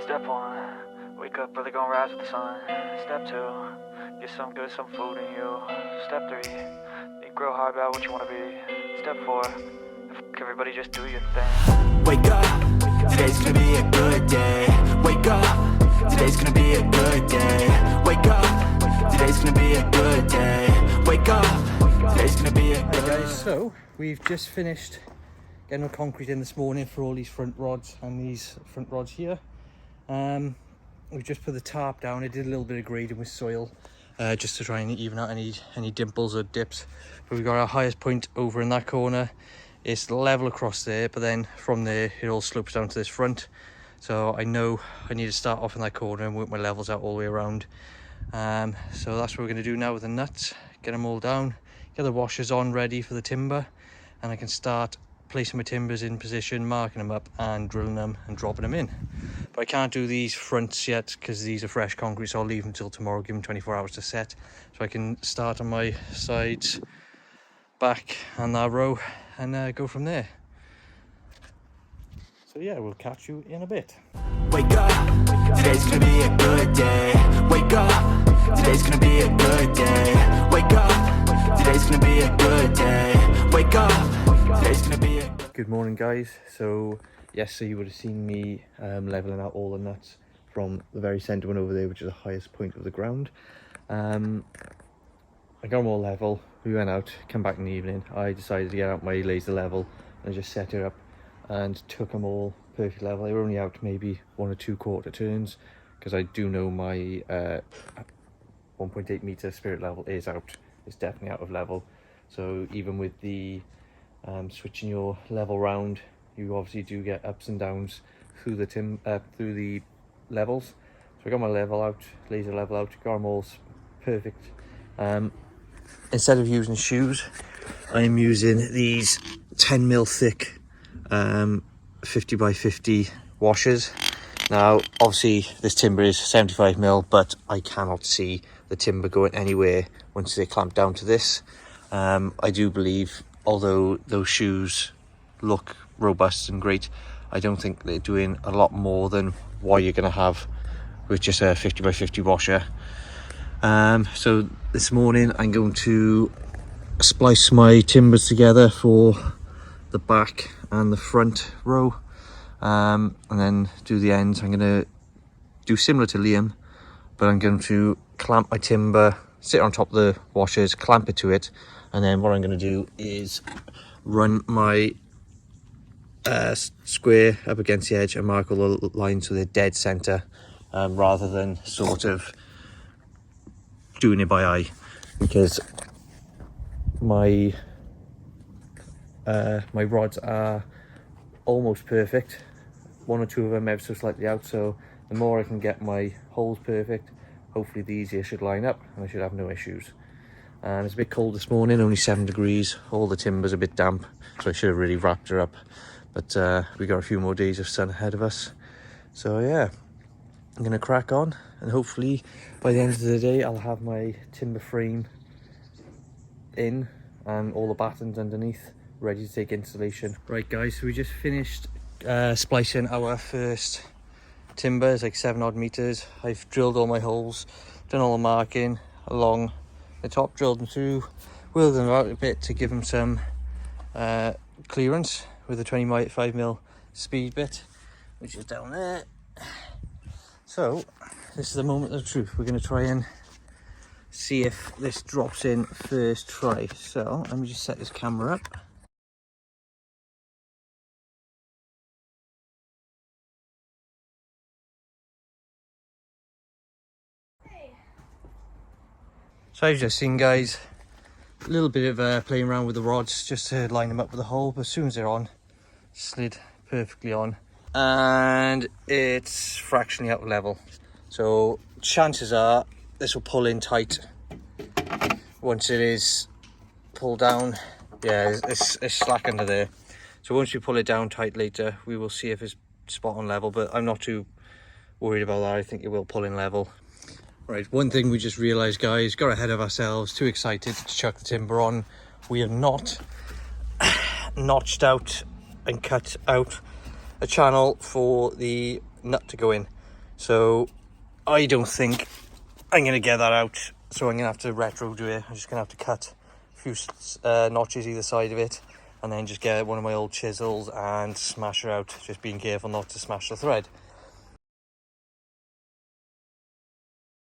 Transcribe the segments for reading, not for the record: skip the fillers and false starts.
Step 1, wake up early, gonna rise with the sun. Step 2, get some good, some food in you. Step 3, think real hard about what you wanna be. Step 4, everybody just do your thing. Wake up, today's gonna be a good day. Wake up, today's gonna be a good day. Wake up, today's gonna be a good day. Wake up, today's gonna be a good day. Hey guys, so we've just finished getting the concrete in this morning for all these front rods and these front rods here. We've just put the tarp down. I did a little bit of grading with soil just to try and even out any dimples or dips. But we've got our highest point over in that corner. It's level across there, but then from there it all slopes down to this front. So I know I need to start off in that corner and work my levels out all the way around. So that's what we're going to do now with the nuts. Get them all down, get the washers on ready for the timber, and I can start placing my timbers in position, marking them up and drilling them and dropping them in. But I can't do these fronts yet because these are fresh concrete, so I'll leave them until tomorrow, give them 24 hours to set, so I can start on my sides, back and that row, and go from there. So yeah, we'll catch you in a bit. Wake up, today's gonna be a good day. Wake up, today's gonna be a good day. Wake up, today's gonna be a good day. Wake up, today's gonna be a Good morning guys. So yesterday you would have seen me leveling out all the nuts from the very centre one over there, which is the highest point of the ground. I got them all level. We went out, come back in the evening. I decided to get out my laser level and just set it up and took them all perfect level. They were only out maybe 1 or 2 quarter turns because I do know my 1.8 meter spirit level is out. It's definitely out of level. So even with the switching your level round, you obviously do get ups and downs through the levels. So I got my level out, laser level out, got them all perfect. Instead of using shoes, I'm using these 10mm thick 50 by 50 washers. Now obviously this timber is 75mm, but I cannot see the timber going anywhere once they clamp down to this. I do believe, although those shoes look robust and great, I don't think they're doing a lot more than what you're going to have with just a 50 by 50 washer. So this morning I'm going to splice my timbers together for the back and the front row, and then do the ends. I'm going to do similar to Liam, but I'm going to clamp my timber, sit on top of the washers, clamp it to it, and then what I'm going to do is run my square up against the edge and mark all the lines so they're dead center, rather than sort of doing it by eye, because my rods are almost perfect. 1 or 2 of them ever so slightly out, so the more I can get my holes perfect, hopefully the easier should line up and I should have no issues. It's a bit cold this morning, only 7 degrees. All the timber's a bit damp, so I should have really wrapped her up. But we got a few more days of sun ahead of us. So yeah, I'm going to crack on, and hopefully by the end of the day I'll have my timber frame in and all the battens underneath ready to take installation. Right guys, so we just finished splicing our first timber. It's like 7 odd meters. I've drilled all my holes, done all the marking along the top, drilled them through, wheeled them out a bit to give them some clearance with a 25mm speed bit, which is down there. So this is the moment of truth. We're going to try and see if this drops in first try. So let me just set this camera up. So I've just seen guys, a little bit of playing around with the rods just to line them up with the hole, but as soon as they're on, slid perfectly on, and it's fractionally out of level. So chances are this will pull in tight once it is pulled down. Yeah, it's slack under there. So once we pull it down tight later, we will see if it's spot on level, but I'm not too worried about that. I think it will pull in level. Right, one thing we just realised, guys, got ahead of ourselves, too excited to chuck the timber on. We have not notched out and cut out a channel for the nut to go in. So I don't think I'm going to get that out, so I'm going to have to retro do it. I'm just going to have to cut a few notches either side of it, and then just get one of my old chisels and smash her out, just being careful not to smash the thread.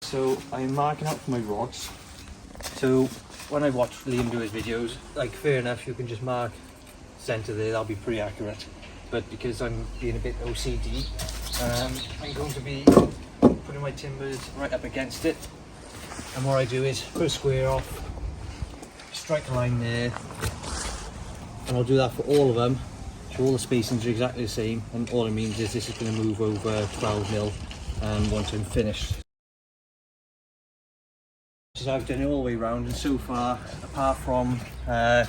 So I'm marking out for my rods. So when I watch Liam do his videos, like, fair enough, you can just mark centre there, that'll be pretty accurate. But because I'm being a bit OCD, I'm going to be putting my timbers right up against it. And what I do is put a square off, strike a line there, and I'll do that for all of them. So all the spacings are exactly the same, and all it means is this is going to move over 12mm once I'm finished. So I've done it all the way around, and so far, apart from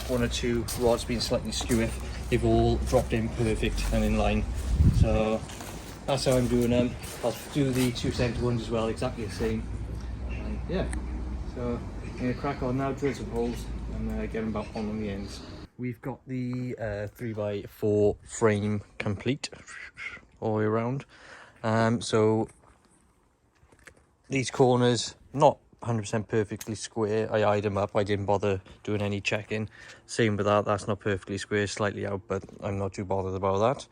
one or two rods being slightly skewy, they've all dropped in perfect and in line. So that's how I'm doing them. I'll do the two centre ones as well, exactly the same. And yeah, so I'm going to crack on now, drill some holes, and get them back on the ends. We've got the 3x4 frame complete all the way around. So these corners, not 100% perfectly square. I eyed them up, I didn't bother doing any checking. Same with that, that's not perfectly square, slightly out, but I'm not too bothered about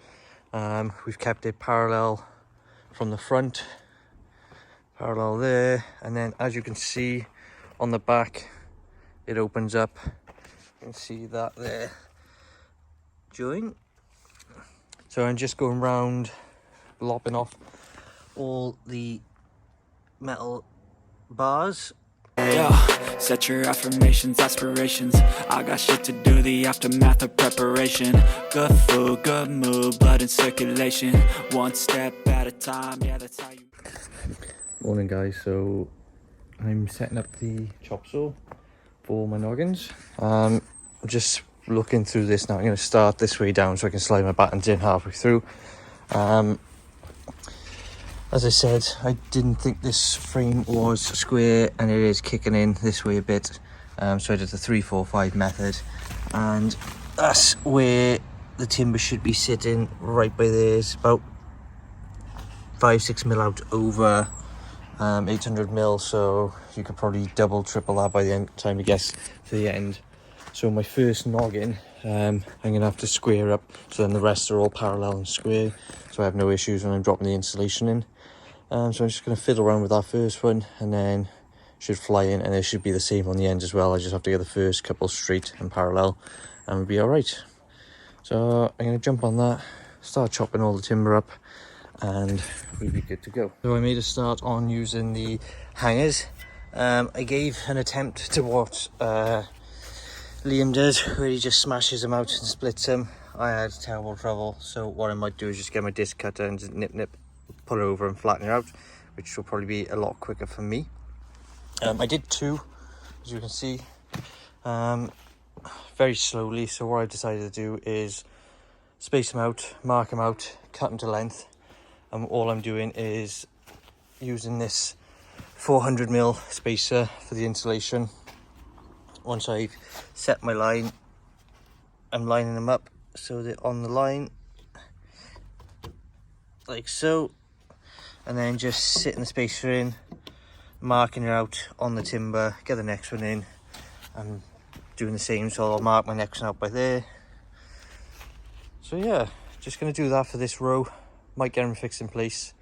that. We've kept it parallel from the front, parallel there, and then as you can see on the back, it opens up. You can see that there joint. So I'm just going round, lopping off all the metal bars. Yo, set your affirmations, aspirations. I got shit to do, the aftermath of preparation. Good food, good mood, blood in circulation. One step at a time, yeah, that's how you... Morning guys, so I'm setting up the chop saw for my noggins. Just looking through this now. I'm going to start this way down so I can slide my battens in halfway through. As I said, I didn't think this frame was square, and it is kicking in this way a bit. So I did the 3-4-5 method, and that's where the timber should be sitting, right by there. It's about 5-6 mil out over 800 mil, so you could probably double, triple that by the time it gets to the end. So my first noggin, I'm going to have to square up, so then the rest are all parallel and square, so I have no issues when I'm dropping the insulation in. So I'm just going to fiddle around with that first one, and then should fly in, and it should be the same on the end as well. I just have to get the first couple straight and parallel, and we'll be alright. So I'm going to jump on that, start chopping all the timber up, and we'll be good to go. So I made a start on using the hangers. I gave an attempt to what Liam does, where he just smashes them out and splits them. I had terrible trouble, so what I might do is just get my disc cutter and just nip, pull it over and flatten it out, which will probably be a lot quicker for me. I did two, as you can see, very slowly. So what I decided to do is space them out, mark them out, cut them to length, and all I'm doing is using this 400mm spacer for the insulation. Once I've set my line, I'm lining them up so they're on the line, like so, and then just sitting the spacer in, marking it out on the timber, get the next one in, and doing the same. So I'll mark my next one out by there. So yeah, just going to do that for this row, might get them fixed in place,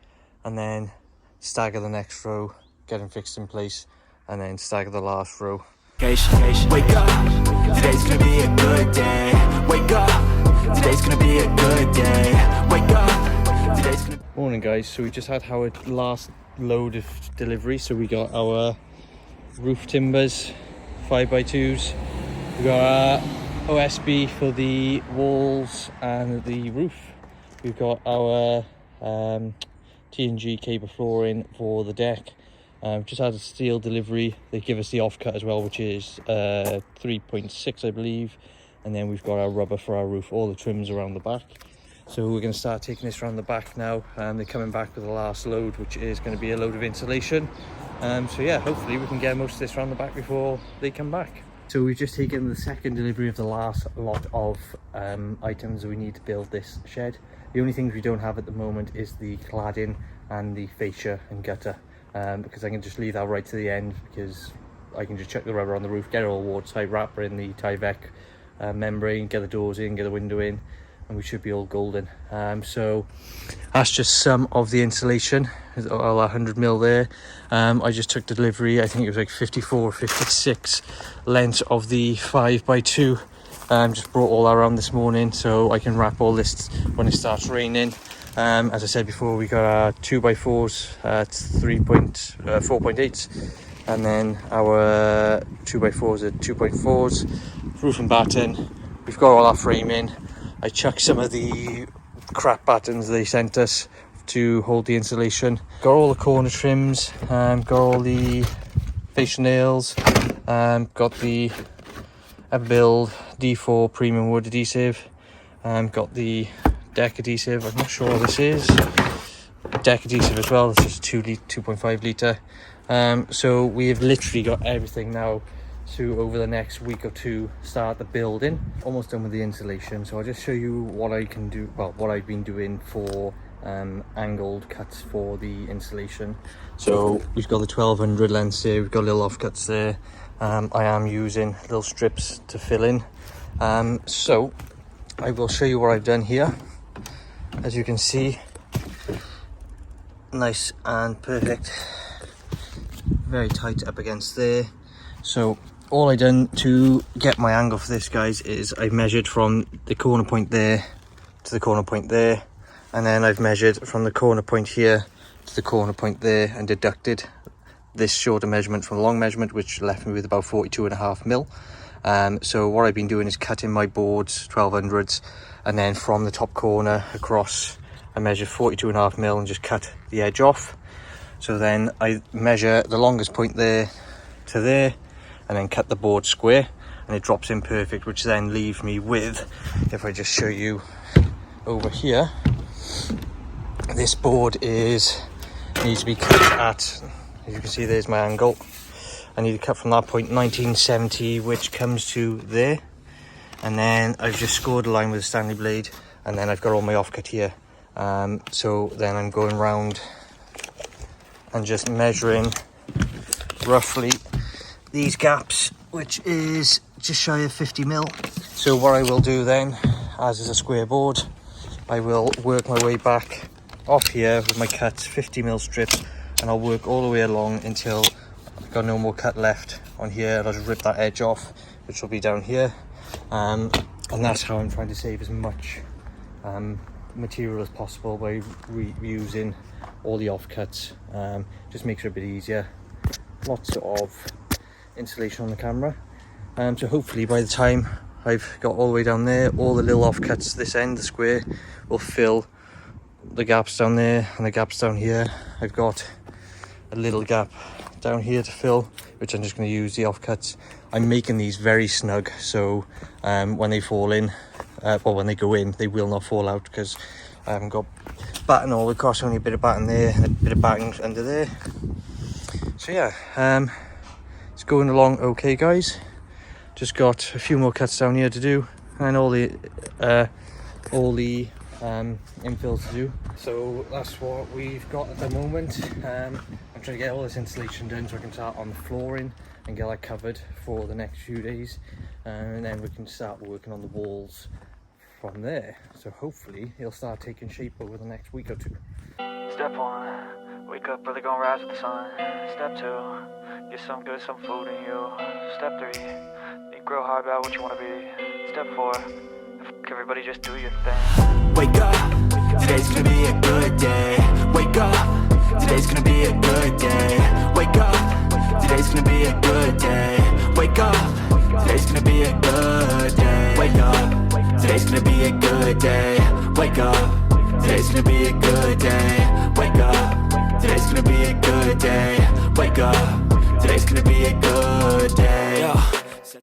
and then stagger the next row, get them fixed in place, and then stagger the last row. Wake up, today's gonna be a good day. Wake up, today's gonna be a good day. Wake up, today's gonna... Morning guys, so we just had our last load of delivery. So we got our roof timbers, 5x2s, we got our OSB for the walls and the roof, we've got our T&G cable flooring for the deck. Just had a steel delivery. They give us the offcut as well, which is 3.6 I believe, and then we've got our rubber for our roof, all the trims around the back. So we're going to start taking this around the back now, and they're coming back with the last load, which is going to be a load of insulation. So yeah, hopefully we can get most of this around the back before they come back. So we've just taken the second delivery of the last lot of items that we need to build this shed. The only things we don't have at the moment is the cladding and the fascia and gutter, because I can just leave that right to the end, because I can just chuck the rubber on the roof, get it all watertight, wrap it in the Tyvek membrane, get the doors in, get the window in, and we should be all golden. So that's just some of the insulation, all 100mm there. I just took delivery, I think it was like 54 or 56 lengths of the 5x2. Just brought all that around this morning so I can wrap all this when it starts raining. As I said before, we got our 2x4s at 4.8s, and then our 2x4s at 2.4s. Roof and batten, we've got all our framing. I chucked some of the crap battens they sent us to hold the insulation. Got all the corner trims, got all the fascia nails, got the Build D4 premium wood adhesive, got the deck adhesive, I'm not sure what this is, deck adhesive as well. It's just 2.5 litre. So we have literally got everything now to, over the next week or two, start the building. Almost done with the insulation, so I'll just show you what I can do, well, what I've been doing for angled cuts for the insulation. So we've got the 1200 lengths here, we've got little offcuts there. I am using little strips to fill in. So I will show you what I've done here. As you can see, nice and perfect, very tight up against there. So all I done to get my angle for this, guys, is I measured from the corner point there to the corner point there, and then I've measured from the corner point here to the corner point there and deducted this shorter measurement from the long measurement, which left me with about 42.5mm. So what I've been doing is cutting my boards 1200s, and then from the top corner across I measured 42.5mm and just cut the edge off. So then I measure the longest point there to there, and then cut the board square, and it drops in perfect, which then leaves me with, if I just show you over here, this board needs to be cut at, as you can see, there's my angle. I need to cut from that point 1970, which comes to there, and then I've just scored a line with a Stanley blade, and then I've got all my offcut here. So then I'm going round and just measuring roughly these gaps, which is just shy of 50mm. So what I will do then, as is a square board, I will work my way back off here with my cuts, 50mm strips, and I'll work all the way along until I've got no more cut left on here, and I'll just rip that edge off, which will be down here. And that's how I'm trying to save as much material as possible by reusing all the offcuts. Just makes it a bit easier. Lots of insulation on the camera. So hopefully by the time I've got all the way down there, all the little offcuts this end, the square, will fill the gaps down there and the gaps down here. I've got a little gap down here to fill, which I'm just going to use the offcuts. I'm making these very snug, so when they fall in, or when they go in, they will not fall out, because I haven't got batten all across, only a bit of batten there and a bit of batten under there. So yeah, it's going along okay, guys. Just got a few more cuts down here to do, and all the infills to do. So that's what we've got at the moment. I'm trying to get all this insulation done so I can start on the flooring and get that covered for the next few days, and then we can start working on the walls from there. So hopefully it'll start taking shape over the next week or two. Step 1, wake up early, gonna rise with the sun. Step 2, get some food in you. Step 3, you grow hard about what you want to be. Step 4, everybody just do your thing. Wake up, today's gonna be a good day. Wake up, today's gonna be a good day. Wake up, today's gonna be a good day. Wake up, today's gonna be a good day. Wake up, today's gonna be a good day. Wake up, today's gonna be a good day. Wake up, today's gonna be a good day. Wake up, today's gonna be a good day.